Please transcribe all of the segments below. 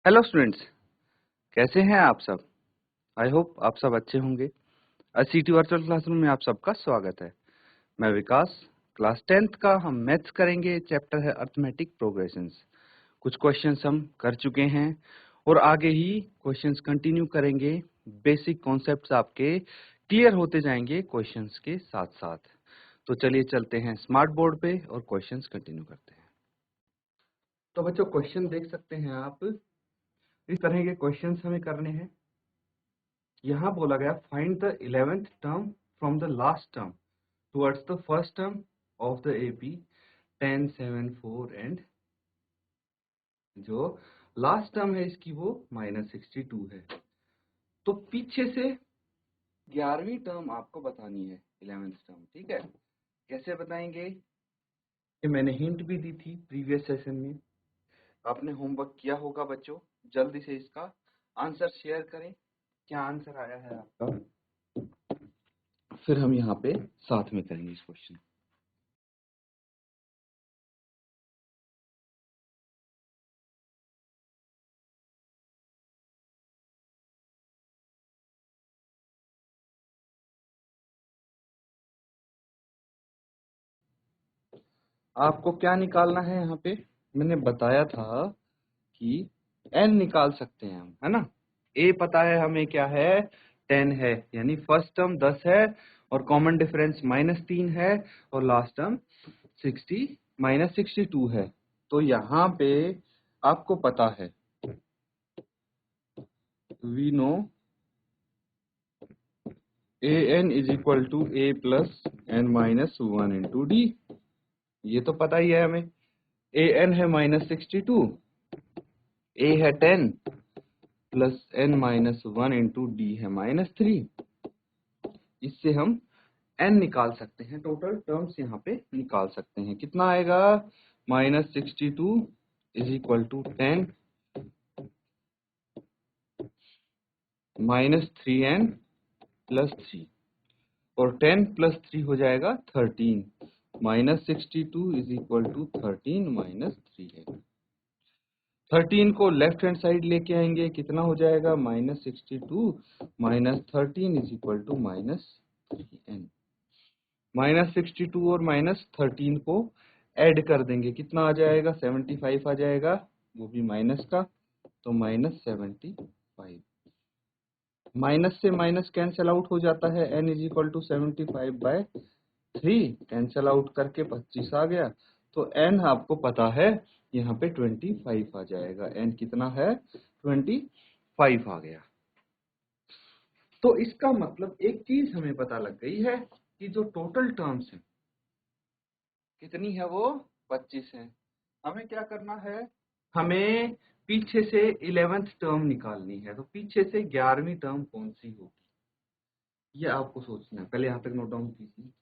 Hello students, कैसे हैं आप सब। आई होप आप सब अच्छे होंगे। सीटी वर्चुअल क्लासरूम में आप सबका स्वागत है। मैं विकास, क्लास 10th का हम मैथ्स करेंगे। चैप्टर है अर्थमेटिक प्रोग्रेशंस। कुछ क्वेश्चंस हम कर चुके हैं और आगे ही क्वेश्चंस कंटिन्यू करेंगे। बेसिक कॉन्सेप्ट्स आपके क्लियर होते जाएंगे क्वेश्चंस के साथ साथ। तो चलिए चलते हैं स्मार्ट बोर्ड पे और क्वेश्चंस कंटिन्यू करते हैं। तो बच्चों, क्वेश्चन देख सकते हैं आप। इस तरह के क्वेश्चंस हमें करने हैं। यहाँ बोला गया find the 11th term from the last term towards the first term of the AP 10, 7, 4 and जो लास्ट टर्म है इसकी वो -62 है। तो पीछे से 11वीं टर्म आपको बतानी है, 11th टर्म। ठीक है, कैसे बताएंगे ये मैंने हिंट भी दी थी प्रीवियस सेशन में। आपने होमवर्क किया होगा बच्चों। जल्दी से इसका आंसर शेयर करें, क्या आंसर आया है आपका। फिर हम यहाँ पे साथ में करेंगे इस क्वेश्चन। आपको क्या निकालना है यहाँ पे। मैंने बताया था कि n निकाल सकते हैं हम, है ना। a पता है हमें क्या है, 10 है, यानी फर्स्ट टर्म 10 है और कॉमन डिफरेंस -3 है और लास्ट टर्म 62 है। तो यहाँ पे आपको पता है, we know an is equal to a plus n minus 1 into D. ये तो पता ही है हमें। an है -62, a है 10 plus n minus 1 into D है -3। इससे हम n निकाल सकते हैं, टोटल टर्म्स यहाँ पे निकाल सकते हैं। कितना आएगा, -62 is equal to 10 -3n plus 3 और 10 प्लस 3 हो जाएगा 13। -62 इज इक्वल टू 13 -3 है। 13 को लेफ्ट हैंड साइड लेके आएंगे, कितना हो जाएगा, -62 -13 इज इक्वल टू -3n। -62 और -13 को ऐड कर देंगे, कितना आ जाएगा, 75 आ जाएगा, वो भी माइनस का, तो -75। माइनस से माइनस कैंसिल आउट हो जाता है, n is equal to 75/3 cancel out करके 25 आ गया। तो n आपको पता है यहाँ पे 25 आ जाएगा। n कितना है, 25 आ गया। तो इसका मतलब एक चीज हमें पता लग गई है कि जो टोटल टर्म्स है कितनी है, वो 25 है। हमें क्या करना है, हमें पीछे से 11th टर्म निकालनी है। तो पीछे से 11वीं टर्म कौन सी होगी, ये आपको सोचना है। पहले यहाँ तक नोट डाउन कीजिए।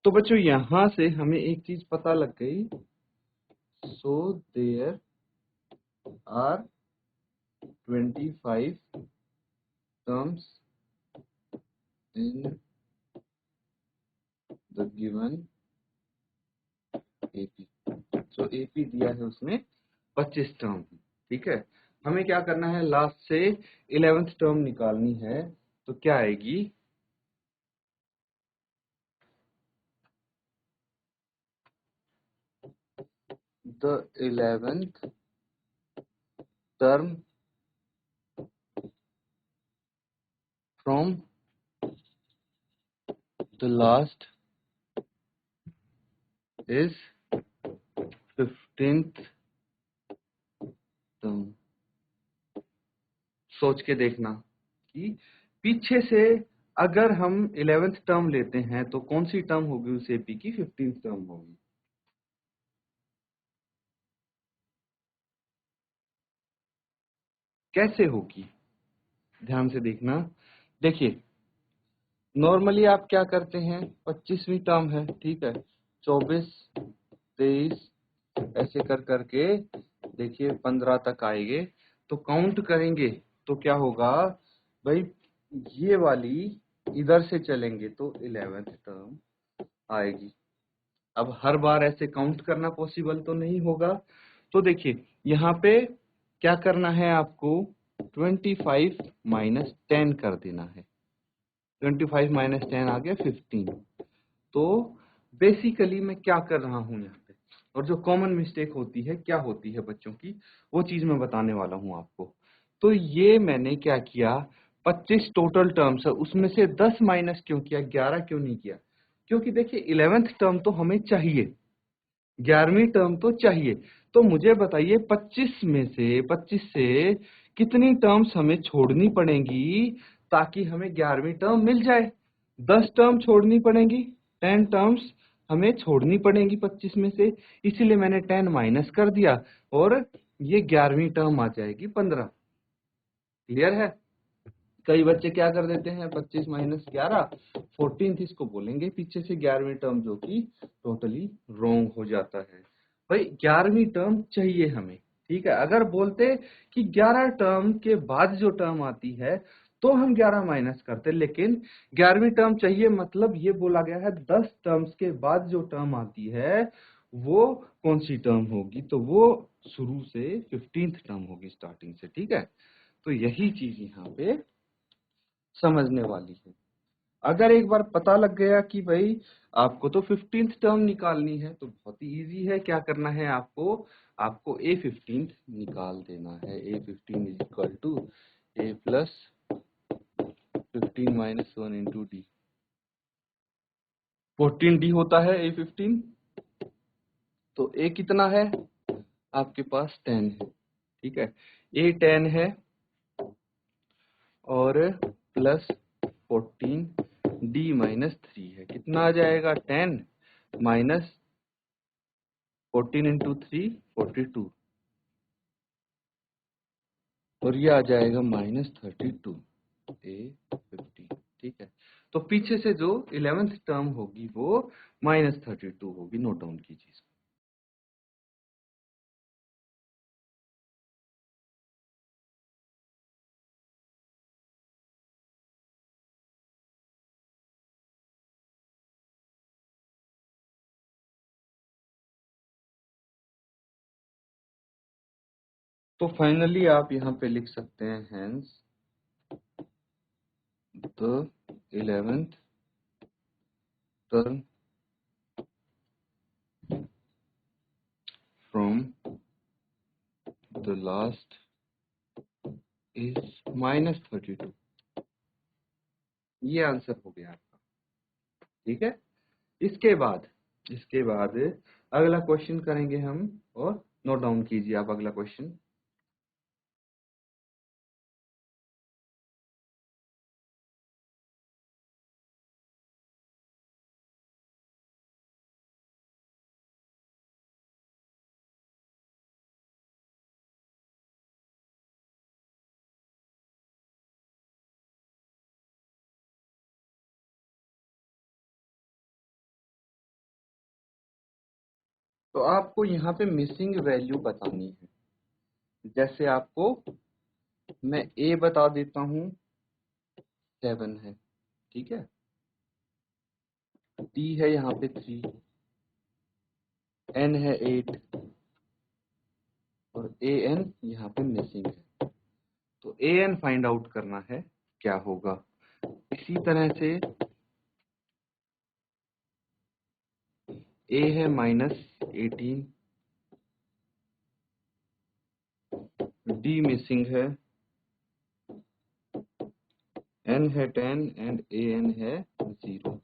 तो बच्चों, यहां से हमें एक चीज पता लग गई, so there are 25 terms in the given AP. जो एपी दिया है उसमें 25 टर्म है। ठीक है, हमें क्या करना है, लास्ट से 11th टर्म निकालनी है। तो क्या आएगी, the 11th term from the last is 15th term. सोच के देखना कि पीछे से अगर हम 11th टर्म लेते हैं तो कौन सी टर्म होगी उस एपी की, 15th टर्म होगी। कैसे होगी, ध्यान से देखना। देखिए, नॉर्मली आप क्या करते हैं, 25वीं टर्म है, ठीक है, 24, 23 ऐसे कर करके देखिए 15 तक आएंगे, तो काउंट करेंगे तो क्या होगा भाई, ये वाली इधर से चलेंगे तो 11th टर्म आएगी। अब हर बार ऐसे काउंट करना पॉसिबल तो नहीं होगा, तो देखिए यहाँ पे क्या करना है आपको, 25 माइनस 10 कर देना है। 25 माइनस 10 आ गया 15। तो बेसिकली मैं क्या कर रहा हूं यहाँ पे, और जो कॉमन मिस्टेक होती है क्या होती है बच्चों की, वो चीज मैं बताने वाला हूं आपको। तो ये मैंने क्या किया, 25 टोटल टर्म्स है, उसमें से 10 माइनस क्यों किया, 11 क्यों नहीं किया, क्योंकि देखिए 11th टर्म तो हमें चाहिए, 11वीं टर्म तो चाहिए। तो मुझे बताइए 25 से कितनी टर्म्स हमें छोड़नी पड़ेंगी ताकि हमें 11वीं टर्म मिल जाए। 10 टर्म छोड़नी पड़ेंगी, 10 टर्म्स हमें छोड़नी पड़ेंगी 25 में से, इसीलिए मैंने 10 माइनस कर दिया और ये 11वीं टर्म आ जाएगी 15। क्लियर है? कई बच्चे क्या कर देते हैं, 25 माइनस 11 14th इसको बोलेंगे पीछे से 11वीं टर्म, जो कि टोटली रॉन्ग हो जाता है। भाई 11वीं टर्म चाहिए हमें, ठीक है। अगर बोलते कि 11 टर्म के बाद जो टर्म आती है तो हम 11 माइनस करते, लेकिन 11वीं टर्म चाहिए, मतलब ये बोला गया है 10 टर्म्स के बाद जो टर्म आती है वो कौन सी टर्म होगी, तो वो शुरू से 15th टर्म होगी स्टार्टिंग से, ठीक है। तो यही चीज यहाँ पे समझने वाली है। अगर एक बार पता लग गया कि भाई आपको तो 15th टर्म निकालनी है, तो बहुत ही इजी है, क्या करना है आपको, आपको A15 निकाल देना है। A15 is equal to A plus 15 minus 1 into D. 14D होता है A15, तो A कितना है आपके पास, 10 है, ठीक है। A 10 है और प्लस 14 D माइनस 3 है, कितना आ जाएगा, 10 माइनस 14 इंटू 3 42, और ये आ जाएगा माइनस 32 A15, ठीक है। तो पीछे से जो 11th टर्म होगी वो माइनस 32 होगी, नोट डाउन कीजिए। तो फाइनली आप यहाँ पे लिख सकते हैं, hence the 11th term from the last is minus 32। ये आंसर हो गया आपका, ठीक है। इसके बाद अगला क्वेश्चन करेंगे हम, और नोट डाउन कीजिए आप अगला क्वेश्चन। तो आपको यहाँ पे मिसिंग वैल्यू बतानी है। जैसे आपको मैं A बता देता हूँ, 7 है, ठीक है। D है यहाँ पे 3, N है 8 और AN यहाँ पे मिसिंग है। तो AN फाइंड आउट करना है, क्या होगा। इसी तरह से A है माइनस 18, D मिसिंग है, N है 10 एंड AN है 0।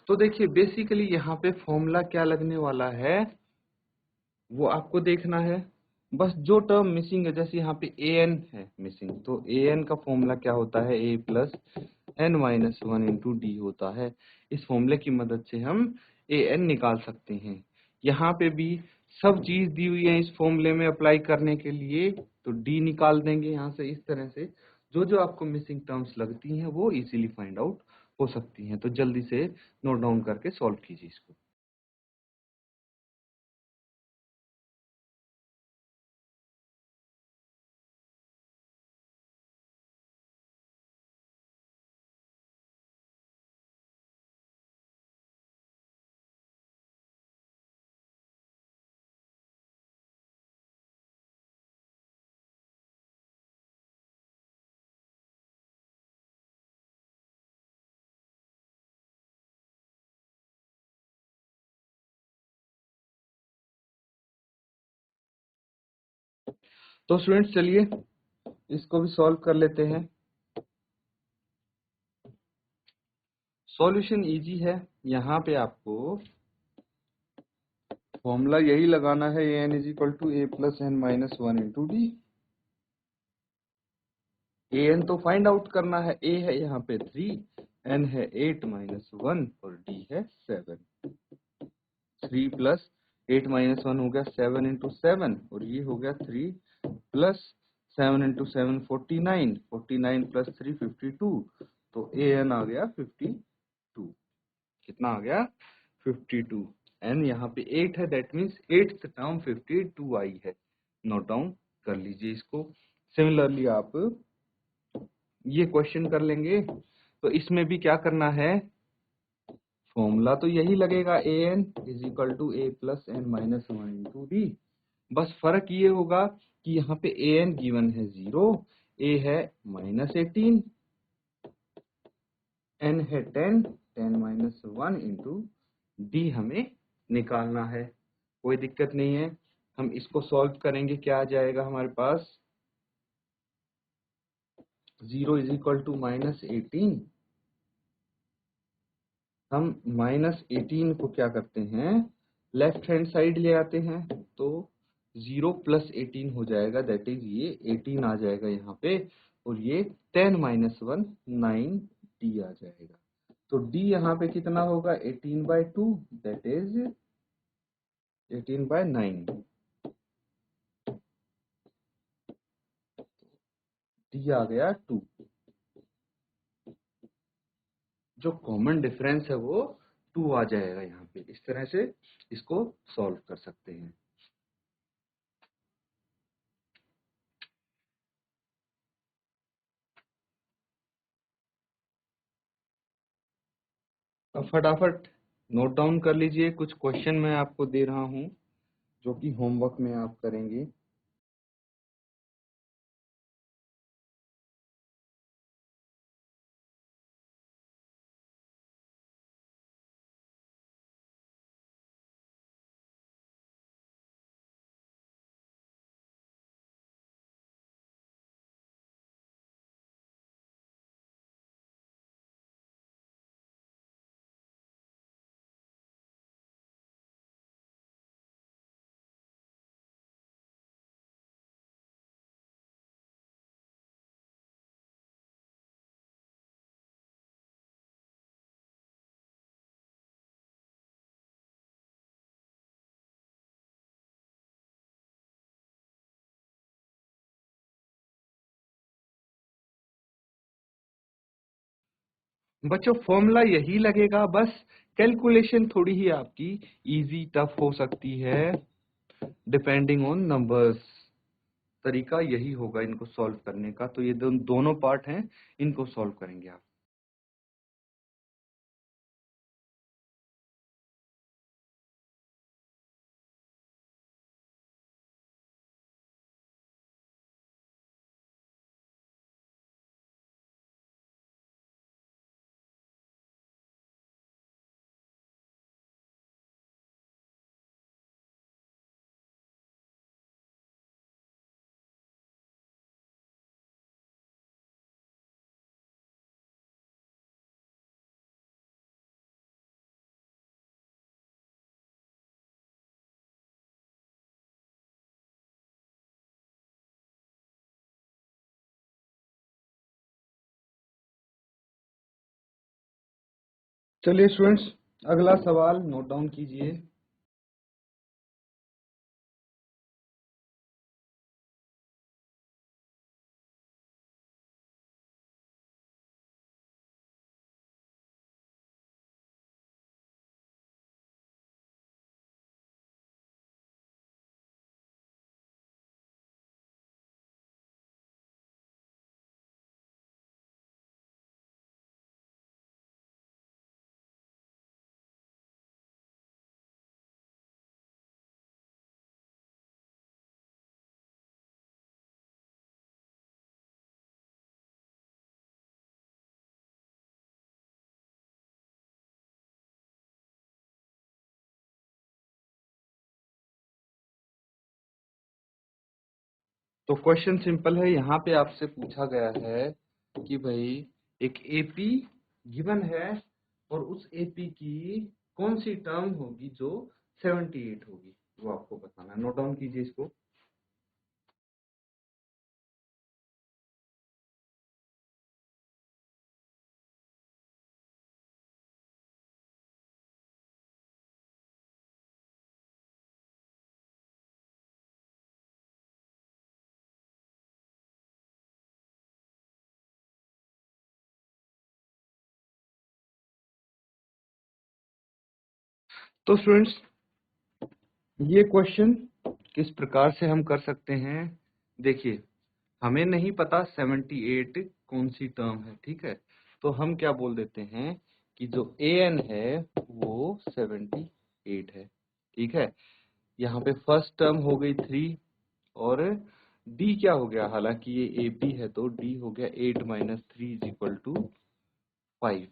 तो देखिए बेसिकली यहाँ पे फॉर्मूला क्या लगने वाला है वो आपको देखना है। बस जो टर्म मिसिंग है, जैसे यहाँ पे AN है मिसिंग, तो AN का फॉर्मूला क्या होता है, A plus N minus 1 into D होता है। इस फॉर्मूले की मदद से हम AN निकाल सकते हैं। यहाँ पे भी सब चीज दी हुई है इस फॉर्मूले में अप्लाई करने के लिए, तो डी निकाल देंगे यहाँ से। इस तरह से जो जो आपको मिसिंग टर्म्स लगती हैं वो इजीली फाइंड आउट हो सकती हैं। तो जल्दी से नोट डाउन करके सॉल्व कीजिए इसको। तो स्टूडेंट्स चलिए इसको भी सॉल्व कर लेते हैं। सॉल्यूशन इजी है। यहाँ पे आपको फॉर्मूला यही लगाना है, N is equal to A plus N minus one into D. A N तो फाइंड आउट करना है। ए है यहाँ पे 3, एन है 8 माइनस 1 और डी है 7। 3 प्लस 8 माइनस 1 हो गया 7 इंटू 7 और ये हो गया 3 प्लस 7 इंटू 7 49, 49 प्लस 3 52। तो ए एन आ गया 52। कितना आ गया? 52। एन यहाँ पे 8 है, दैट मीन्स 8th टर्म 52 आई है। नोट डाउन कर लीजिए इसको। सिमिलरली आप ये क्वेश्चन कर लेंगे। तो इसमें भी क्या करना है, फॉर्मूला तो यही लगेगा, A N is equal to A plus N minus one into D. बस फर्क ये होगा कि यहाँ पे ए एन गिवन है 0, ए है -18, एन है 10, 10 माइनस 1 इंटू डी हमें निकालना है। कोई दिक्कत नहीं है, हम इसको सॉल्व करेंगे। क्या आ जाएगा हमारे पास? 0 इज इक्वल टू -18। हम -18 को क्या करते हैं, लेफ्ट हैंड साइड ले आते हैं, तो 0 प्लस 18 हो जाएगा, दैट इज ये 18 आ जाएगा यहाँ पे। और ये 10 माइनस 1 9 डी आ जाएगा। तो डी यहाँ पे कितना होगा, 18/2, दैट इज 18/9। डी आ गया 2। जो कॉमन डिफरेंस है वो 2 आ जाएगा यहाँ पे। इस तरह से इसको सॉल्व कर सकते हैं। अब फटाफट नोट डाउन कर लीजिए। कुछ क्वेश्चन मैं आपको दे रहा हूँ जो कि होमवर्क में आप करेंगे। बच्चों फॉर्मूला यही लगेगा, बस कैलकुलेशन थोड़ी ही आपकी इजी टफ हो सकती है डिपेंडिंग ऑन नंबर्स। तरीका यही होगा इनको सॉल्व करने का। तो ये दोनों पार्ट हैं, इनको सॉल्व करेंगे आप। चलिए स्टूडेंट्स, अगला सवाल नोट डाउन कीजिए। तो क्वेश्चन सिंपल है, यहाँ पे आपसे पूछा गया है कि भाई एक एपी गिवन है और उस एपी की कौन सी टर्म होगी जो 78 होगी, वो आपको बताना है। नोट डाउन कीजिए इसको। तो स्टूडेंट्स, ये क्वेश्चन किस प्रकार से हम कर सकते हैं, देखिए हमें नहीं पता 78 कौन सी टर्म है, ठीक है। तो हम क्या बोल देते हैं कि जो an है वो 78 है, ठीक है। यहाँ पे फर्स्ट टर्म हो गई 3 और d क्या हो गया, हालांकि ये AP है तो d हो गया 8 minus 3 is equal to 5,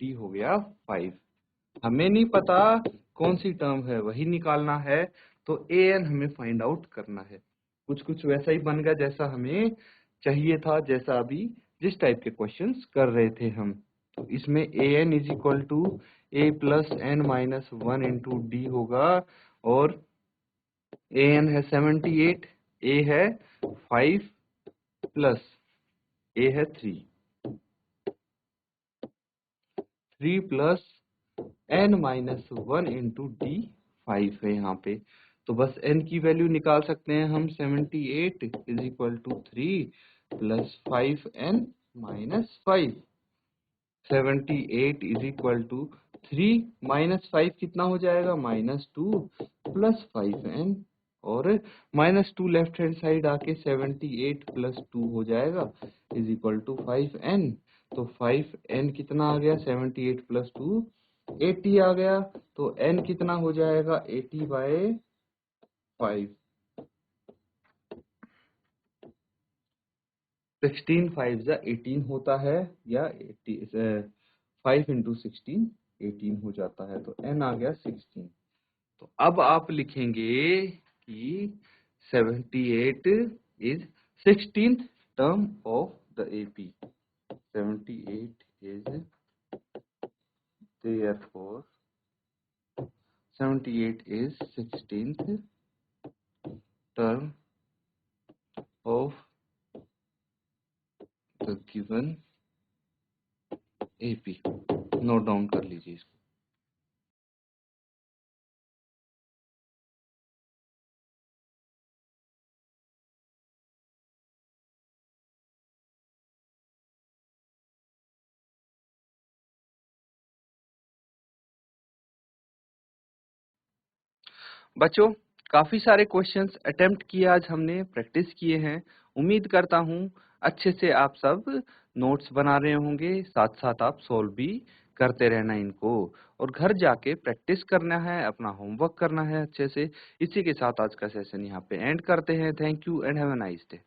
d हो गया 5। हमें नहीं पता कौन सी टर्म है, वही निकालना है, तो an हमें फाइंड आउट करना है। कुछ कुछ वैसा ही बन गया जैसा हमें चाहिए था, जैसा अभी जिस टाइप के क्वेश्चंस कर रहे थे हम। तो इसमें an is equal to a plus N minus 1 into D होगा, और an है 78, a है 5 प्लस a है 3 plus n minus 1 into D 5 है यहाँ पे। तो बस n की वैल्यू निकाल सकते हैं हम, 78 is equal to 3 plus 5n minus 5। 78 is equal to 3 minus 5 कितना हो जाएगा, -2 प्लस 5n, और -2 लेफ्ट हैंड साइड आके 78 प्लस 2 हो जाएगा इज इक्वल टू 5n। तो 5n कितना आ गया, 78 प्लस 2 80 आ गया। तो n कितना हो जाएगा, 80/5। 16 5 जा 18 होता है, या 5 इंटू 16 18 हो जाता है, तो n आ गया 16। तो अब आप लिखेंगे कि 78 is 16th term of the AP। 78 is therefore 78 is 16th term of the given AP। Note down कर लीजिए इसको। बच्चों, काफी सारे क्वेश्चंस अटेम्प्ट किए, आज हमने प्रैक्टिस किए हैं। उम्मीद करता हूँ अच्छे से आप सब नोट्स बना रहे होंगे, साथ साथ आप सोल्व भी करते रहना इनको, और घर जाके प्रैक्टिस करना है, अपना होमवर्क करना है अच्छे से। इसी के साथ आज का सेशन यहाँ पे एंड करते हैं। Thank you and have a nice day.